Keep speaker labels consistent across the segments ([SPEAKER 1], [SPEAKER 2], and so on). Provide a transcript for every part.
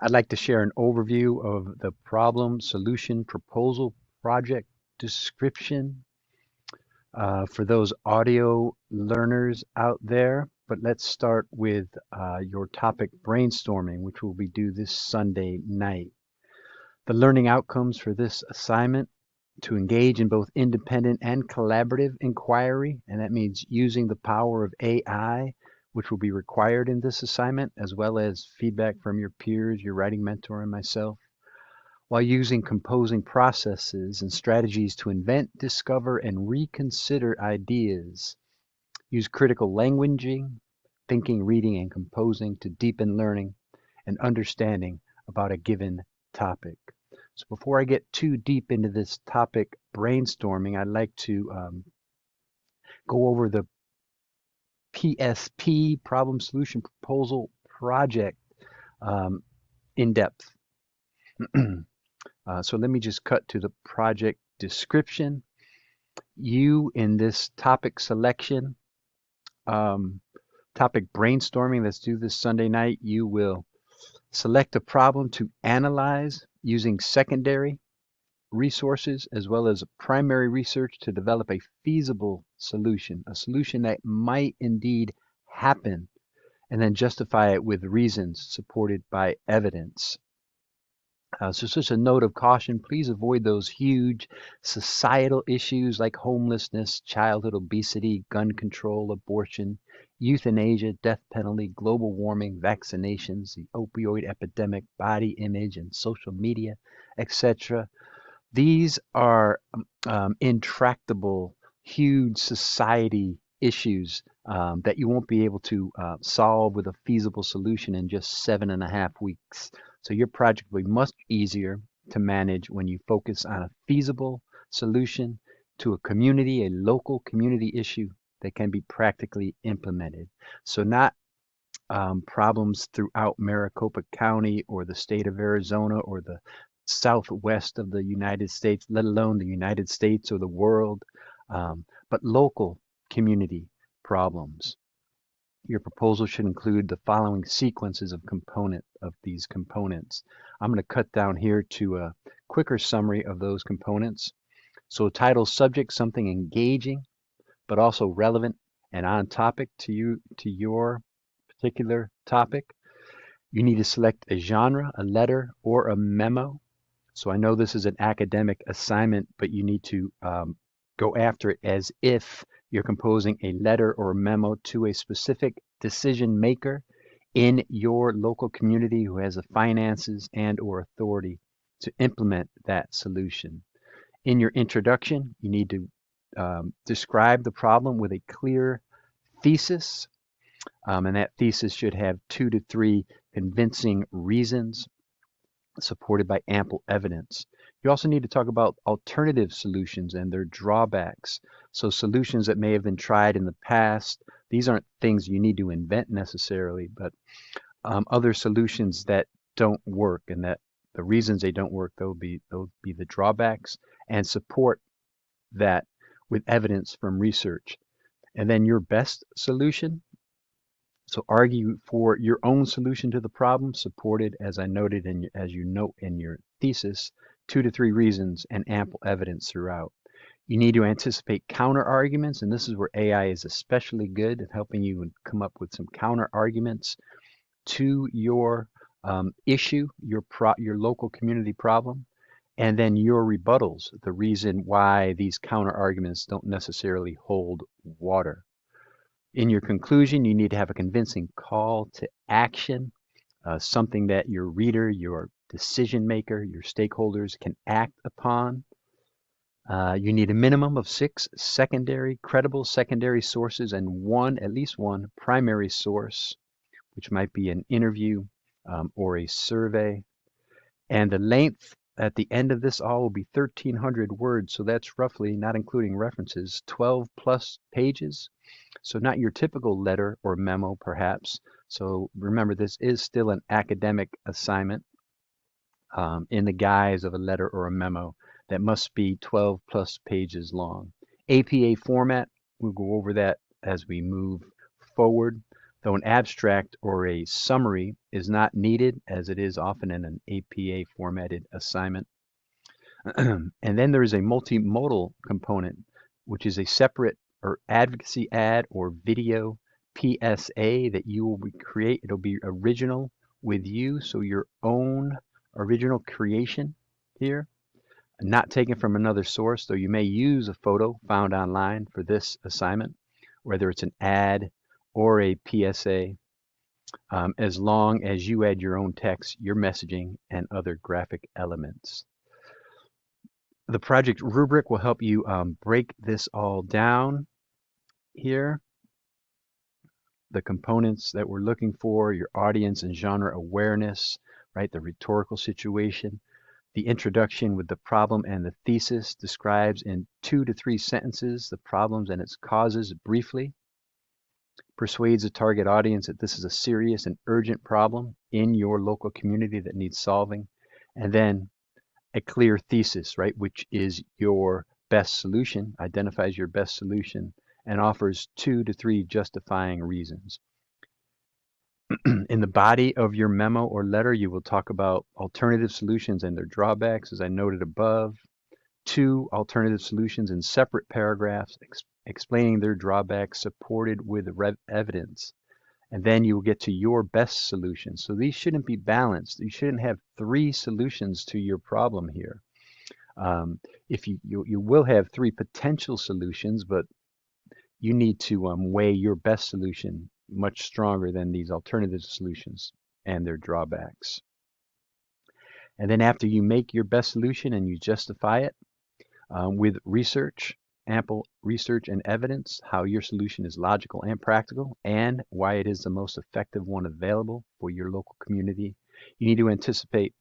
[SPEAKER 1] I'd like to share an overview of the problem, solution, proposal, project description for those audio learners out there. But let's start with your topic brainstorming, which will be due this Sunday night. The learning outcomes for this assignment to engage in both independent and collaborative inquiry, and that means using the power of AI, which will be required in this assignment, as well as feedback from your peers, your writing mentor, and myself, while using composing processes and strategies to invent, discover, and reconsider ideas. Use critical languaging, thinking, reading, and composing to deepen learning and understanding about a given topic. So before I get too deep into this topic brainstorming, I'd like to go over the PSP, Problem Solution Proposal Project, in depth. So let me just cut to the project description. You, in this topic selection, topic brainstorming that's due this Sunday night, you will select a problem to analyze using secondary resources as well as primary research to develop a feasible solution, a solution that might indeed happen, and then justify it with reasons supported by evidence. So just a note of caution, please avoid those huge societal issues like homelessness, childhood obesity, gun control, abortion, euthanasia, death penalty, global warming, vaccinations, the opioid epidemic, body image, and social media, etc. These are intractable, huge society issues that you won't be able to solve with a feasible solution in just 7.5 weeks. So your project will be much easier to manage when you focus on a feasible solution to a community, a local community issue that can be practically implemented. So not problems throughout Maricopa County or the state of Arizona or the southwest of the United States, let alone the United States or the world, but local community problems. Your proposal should include the following sequences of these components. I'm going to cut down here to a quicker summary of those components. So title subject, something engaging, but also relevant and on topic to your particular topic. You need to select a genre, a letter, or a memo. So I know this is an academic assignment, but you need to go after it as if you're composing a letter or a memo to a specific decision maker in your local community who has the finances and or authority to implement that solution. In your introduction, you need to describe the problem with a clear thesis, and that thesis should have 2 to 3 convincing reasons supported by ample evidence. You also need to talk about alternative solutions and their drawbacks. So solutions that may have been tried in the past, these aren't things you need to invent necessarily, but other solutions that don't work, and that the reasons they don't work, they'll be the drawbacks, and support that with evidence from research. And then your best solution. So argue for your own solution to the problem, supported, as I noted, as you note in your thesis, 2 to 3 reasons and ample evidence throughout. You need to anticipate counter arguments, and this is where AI is especially good at helping you come up with some counter arguments to your issue, your local community problem, and then your rebuttals, the reason why these counter arguments don't necessarily hold water. In your conclusion, you need to have a convincing call to action, something that your reader, your decision maker, your stakeholders can act upon. You need a minimum of 6 credible secondary sources and at least one primary source, which might be an interview or a survey. And the length at the end of this all will be 1,300 words. So that's roughly, not including references, 12 plus pages. So not your typical letter or memo, perhaps. So remember, this is still an academic assignment in the guise of a letter or a memo that must be 12 plus pages long. APA format, we'll go over that as we move forward. though an abstract or a summary is not needed, as it is often in an APA formatted assignment. And then there is a multimodal component, which is a separate or advocacy ad or video PSA that you will create. It'll be original with you, so your own original creation here, not taken from another source, though you may use a photo found online for this assignment, whether it's an ad or a PSA, as long as you add your own text, your messaging, and other graphic elements. The project rubric will help you break this all down here. The components that we're looking for, your audience and genre awareness, right? The rhetorical situation. The introduction with the problem and the thesis describes in 2 to 3 sentences the problems and its causes briefly. Persuades the target audience that this is a serious and urgent problem in your local community that needs solving. And then a clear thesis, right, which is your best solution, identifies your best solution, and offers 2 to 3 justifying reasons. In the body of your memo or letter, you will talk about alternative solutions and their drawbacks, as I noted above. 2 alternative solutions in separate paragraphs explaining their drawbacks supported with evidence. And then you will get to your best solution. So these shouldn't be balanced. You shouldn't have 3 solutions to your problem here. If you will have 3 potential solutions, but you need to weigh your best solution much stronger than these alternative solutions and their drawbacks. And then after you make your best solution and you justify it with research, ample research and evidence, how your solution is logical and practical, and why it is the most effective one available for your local community, you need to anticipate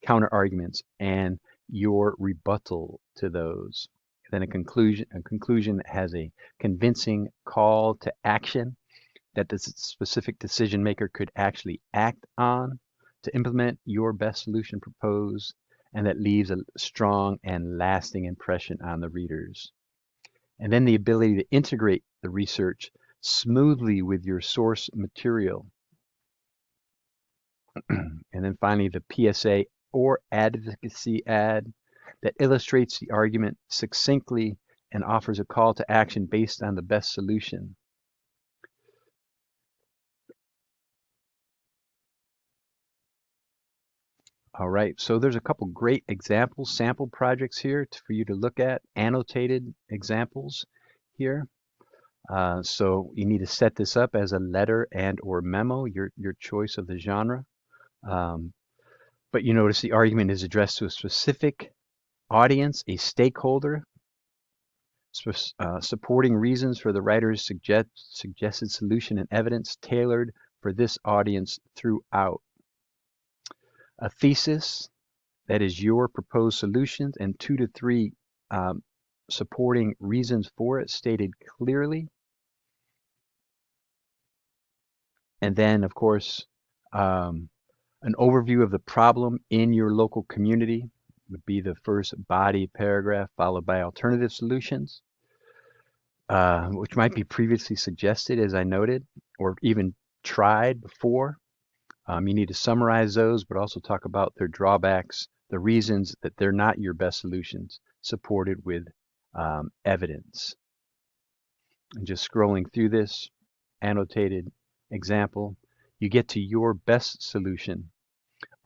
[SPEAKER 1] counter arguments and your rebuttal to those. Then a conclusion that has a convincing call to action that the specific decision maker could actually act on to implement your best solution proposed, and that leaves a strong and lasting impression on the readers. And then the ability to integrate the research smoothly with your source material. And then finally, the PSA or advocacy ad that illustrates the argument succinctly and offers a call to action based on the best solution. All right, so there's a couple great examples, sample projects here for you to look at, annotated examples here. So you need to set this up as a letter and or memo, your choice of the genre. But you notice the argument is addressed to a specific audience, a stakeholder, supporting reasons for the writer's suggested solution and evidence tailored for this audience throughout. A thesis, that is your proposed solutions, and 2 to 3 supporting reasons for it stated clearly. And then, of course, an overview of the problem in your local community would be the first body paragraph, followed by alternative solutions, which might be previously suggested, as I noted, or even tried before. You need to summarize those, but also talk about their drawbacks, the reasons that they're not your best solutions, supported with evidence. And just scrolling through this annotated example, you get to your best solution,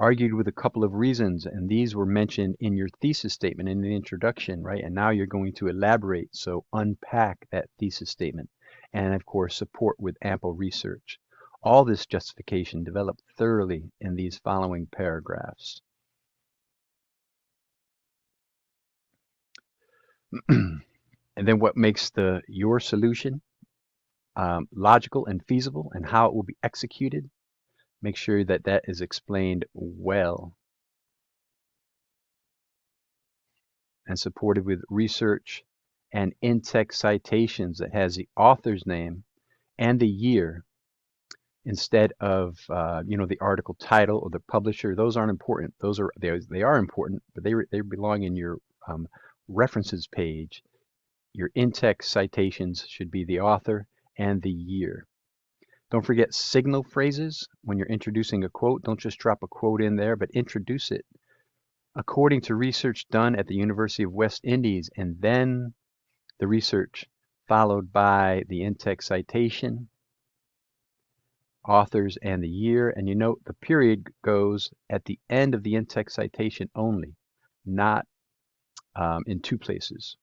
[SPEAKER 1] argued with a couple of reasons, and these were mentioned in your thesis statement in the introduction, right? And now you're going to elaborate, so unpack that thesis statement, and of course support with ample research. All this justification developed thoroughly in these following paragraphs. And then what makes your solution logical and feasible, and how it will be executed. Make sure that that is explained well and supported with research and in-text citations that has the author's name and the year instead of the article title or the publisher. Those aren't important. They are important, but they belong in your references page. Your in-text citations should be the author and the year. Don't forget signal phrases when you're introducing a quote. Don't just drop a quote in there, but introduce it. According to research done at the University of West Indies, and then the research followed by the in-text citation, authors, and the year. And you note the period goes at the end of the in-text citation only, not in two places.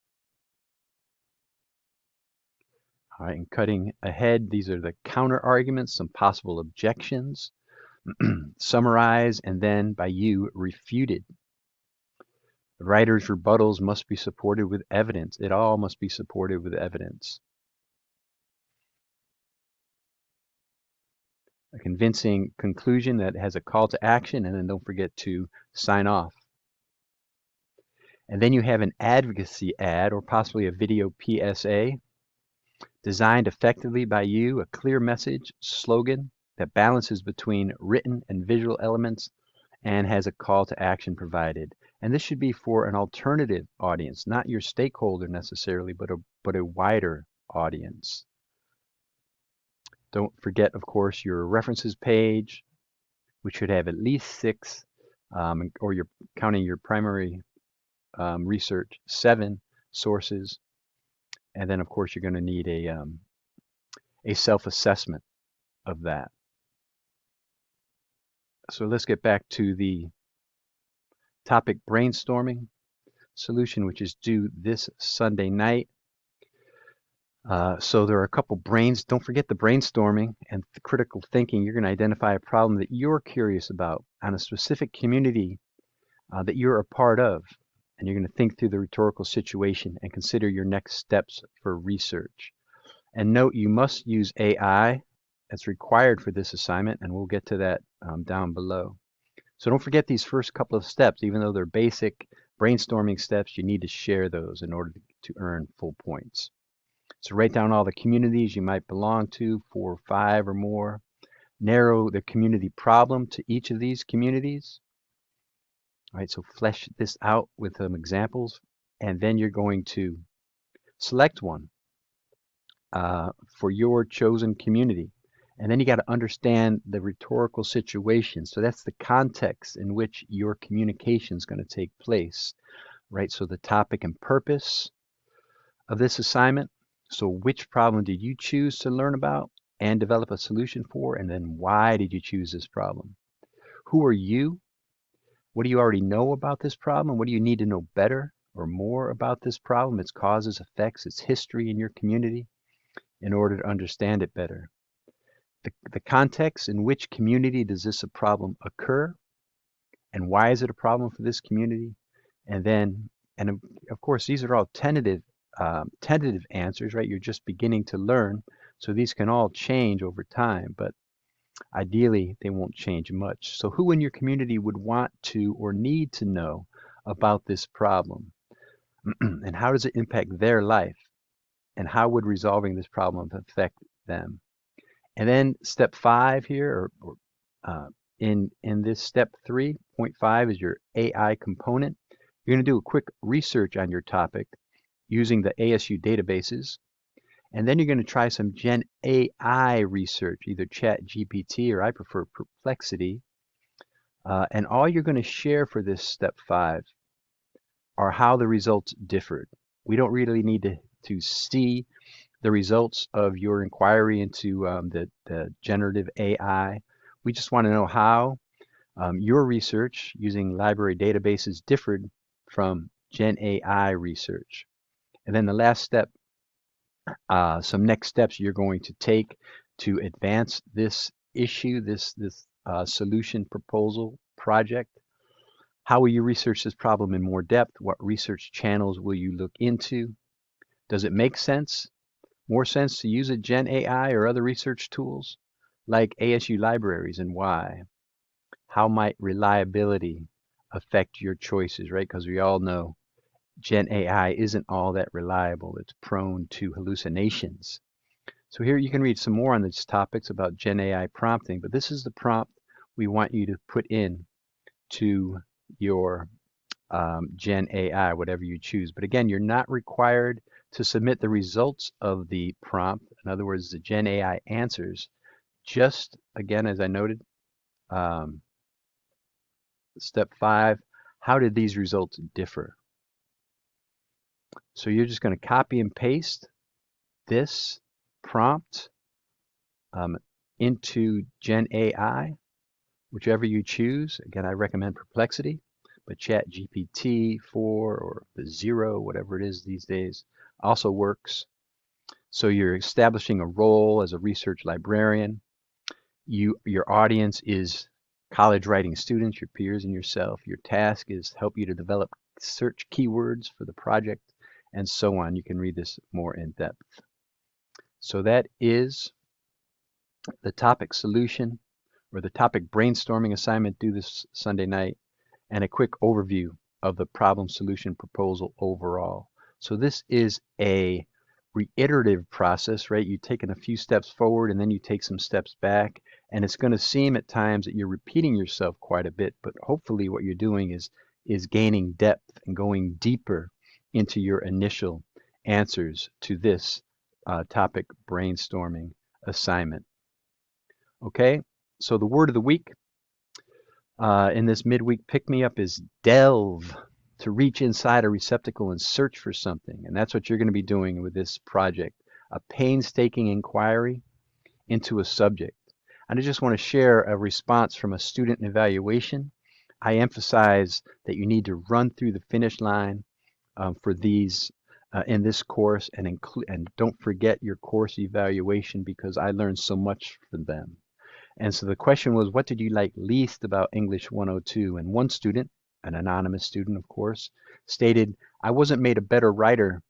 [SPEAKER 1] All right, and cutting ahead, these are the counter arguments, some possible objections, summarize, and then by you, refuted. The writer's rebuttals must be supported with evidence. It all must be supported with evidence. A convincing conclusion that has a call to action, and then don't forget to sign off. And then you have an advocacy ad or possibly a video PSA designed effectively by you, a clear message, slogan that balances between written and visual elements and has a call to action provided. And this should be for an alternative audience, not your stakeholder necessarily, but a wider audience. Don't forget, of course, your references page, which should have at least 6, or you're counting your primary research, 7 sources. And then, of course, you're going to need a self-assessment of that. So let's get back to the topic brainstorming solution, which is due this Sunday night. So there are a couple don't forget the brainstorming and the critical thinking. You're going to identify a problem that you're curious about on a specific community that you're a part of. And you're going to think through the rhetorical situation and consider your next steps for research. And note, you must use AI. That's required for this assignment, and we'll get to that down below. So don't forget these first couple of steps. Even though they're basic brainstorming steps, you need to share those in order to earn full points. So write down all the communities you might belong to, 4 or 5 or more. Narrow the community problem to each of these communities. All right, so flesh this out with some examples, and then you're going to select one for your chosen community. And then you got to understand the rhetorical situation. So that's the context in which your communication is going to take place, right? So the topic and purpose of this assignment. So which problem did you choose to learn about and develop a solution for? And then why did you choose this problem? Who are you? What do you already know about this problem? What do you need to know better or more about this problem, its causes, effects, its history in your community in order to understand it better? The context, in which community does this problem occur? And why is it a problem for this community? And then, and of course, these are all tentative answers, right? You're just beginning to learn. So these can all change over time, but ideally they won't change much. So who in your community would want to or need to know about this problem? And how does it impact their life? And how would resolving this problem affect them? And then step 5 here, in this step 3.5 is your AI component. You're going to do a quick research on your topic using the ASU databases. And then you're going to try some Gen AI research, either ChatGPT or I prefer Perplexity. And all you're going to share for this step 5 are how the results differed. We don't really need to see the results of your inquiry into the generative AI. We just want to know how your research using library databases differed from Gen AI research. And then the last step, some next steps you're going to take to advance this issue, this solution proposal project. How will you research this problem in more depth? What research channels will you look into? Does it make sense? More sense to use a Gen AI or other research tools like ASU libraries, and why? How might reliability affect your choices, right? Because we all know Gen AI isn't all that reliable. It's prone to hallucinations. So here you can read some more on these topics about Gen AI prompting, but this is the prompt we want you to put in to your Gen AI, whatever you choose. But again, you're not required to submit the results of the prompt, in other words, the Gen AI answers, just, again, as I noted, um, step 5, how did these results differ? So you're just going to copy and paste this prompt um, into Gen AI, whichever you choose. Again, I recommend Perplexity, but ChatGPT 4 or the 0, whatever it is these days, also works. So you're establishing a role as a research librarian. Your audience is college writing students, your peers, and yourself. Your task is to help you to develop search keywords for the project, and so on. You can read this more in depth. So that is the topic solution or the topic brainstorming assignment due this Sunday night, and a quick overview of the problem solution proposal overall. So this is a reiterative process, right? You've taken a few steps forward and then you take some steps back, and it's going to seem at times that you're repeating yourself quite a bit, but hopefully what you're doing is gaining depth and going deeper into your initial answers to this topic brainstorming assignment. Okay, so the word of the week in this midweek pick-me-up is delve, to reach inside a receptacle and search for something. And that's what you're going to be doing with this project, a painstaking inquiry into a subject. And I just want to share a response from a student evaluation. I emphasize that you need to run through the finish line for these in this course, and don't forget your course evaluation, because I learned so much from them. And so the question was, what did you like least about English 102? And one student, an anonymous student, of course, stated, I wasn't made a better writer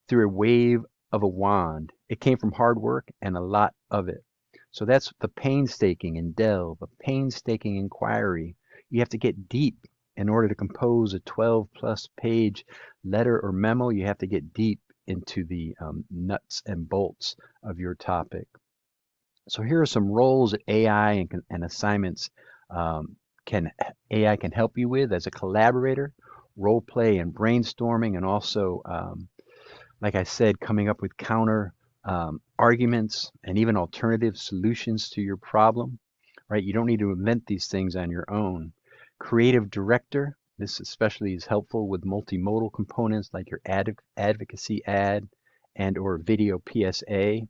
[SPEAKER 1] through a wave of a wand. It came from hard work and a lot of it. So that's the painstaking and delve, a painstaking inquiry. You have to get deep in order to compose a 12-plus page letter or memo. You have to get deep into the nuts and bolts of your topic. So here are some roles that AI and assignments AI can help you with as a collaborator, role play and brainstorming, and also, like I said, coming up with counter arguments and even alternative solutions to your problem, right? You don't need to invent these things on your own. Creative director, this especially is helpful with multimodal components like your advocacy ad and or video PSA.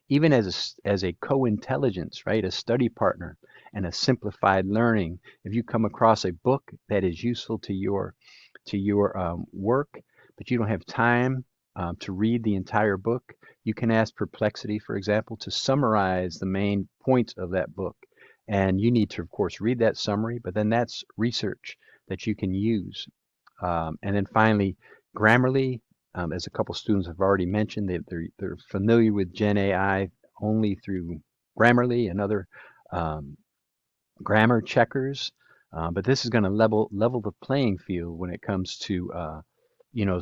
[SPEAKER 1] Even as a co-intelligence, right, a study partner and a simplified learning. If you come across a book that is useful to your work, but you don't have time to read the entire book, you can ask Perplexity, for example, to summarize the main points of that book. And you need to, of course, read that summary, but then that's research that you can use. And then finally, Grammarly, as a couple students have already mentioned, they're familiar with Gen AI only through Grammarly and other grammar checkers, but this is going to level the playing field when it comes to you know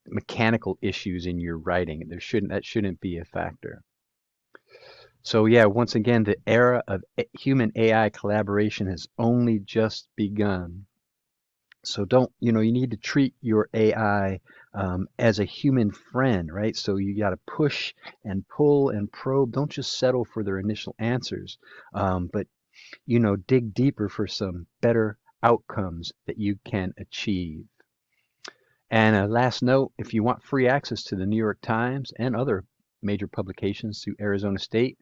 [SPEAKER 1] mechanical issues in your writing. That shouldn't be a factor. So yeah, once again, the era of human AI collaboration has only just begun. So you need to treat your AI as a human friend, right? So you got to push and pull and probe. Don't just settle for their initial answers, but dig deeper for some better outcomes that you can achieve. And a last note, if you want free access to the New York Times and other major publications through Arizona State,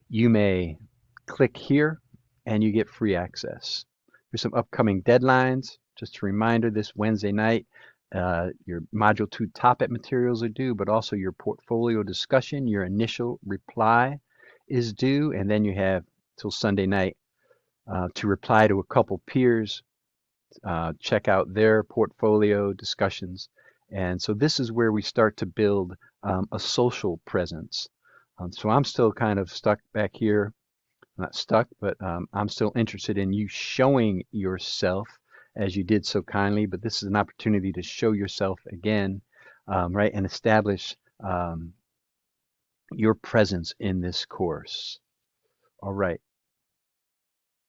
[SPEAKER 1] you may click here and you get free access. There's some upcoming deadlines. Just a reminder, this Wednesday night, your Module 2 topic materials are due, but also your portfolio discussion, your initial reply is due, and then you have till Sunday night to reply to a couple peers, check out their portfolio discussions. And so this is where we start to build a social presence. So I'm still kind of stuck back here, not stuck, but I'm still interested in you showing yourself as you did so kindly, but this is an opportunity to show yourself again, right, and establish your presence in this course. All right.